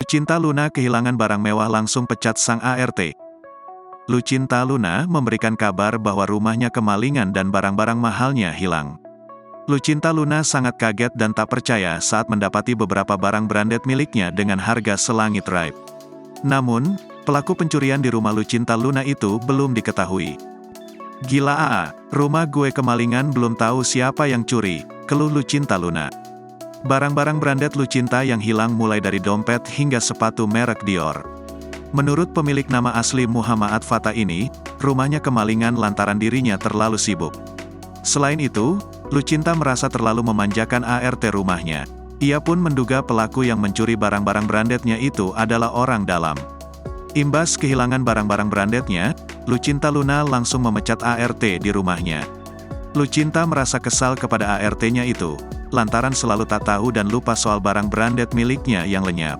Lucinta Luna kehilangan barang mewah langsung pecat sang ART. Lucinta Luna memberikan kabar bahwa rumahnya kemalingan dan barang-barang mahalnya hilang. Lucinta Luna sangat kaget dan tak percaya saat mendapati beberapa barang branded miliknya dengan harga selangit raib. Namun, pelaku pencurian di rumah Lucinta Luna itu belum diketahui. "Gila aa, rumah gue kemalingan belum tahu siapa yang curi," keluh Lucinta Luna. Barang-barang branded Lucinta yang hilang mulai dari dompet hingga sepatu merek Dior. Menurut pemilik nama asli Muhammad Fata ini, rumahnya kemalingan lantaran dirinya terlalu sibuk. Selain itu, Lucinta merasa terlalu memanjakan ART rumahnya. Ia pun menduga pelaku yang mencuri barang-barang brandednya itu adalah orang dalam. Imbas kehilangan barang-barang brandednya, Lucinta Luna langsung memecat ART di rumahnya. Lucinta merasa kesal kepada ART-nya itu, lantaran selalu tak tahu dan lupa soal barang branded miliknya yang lenyap.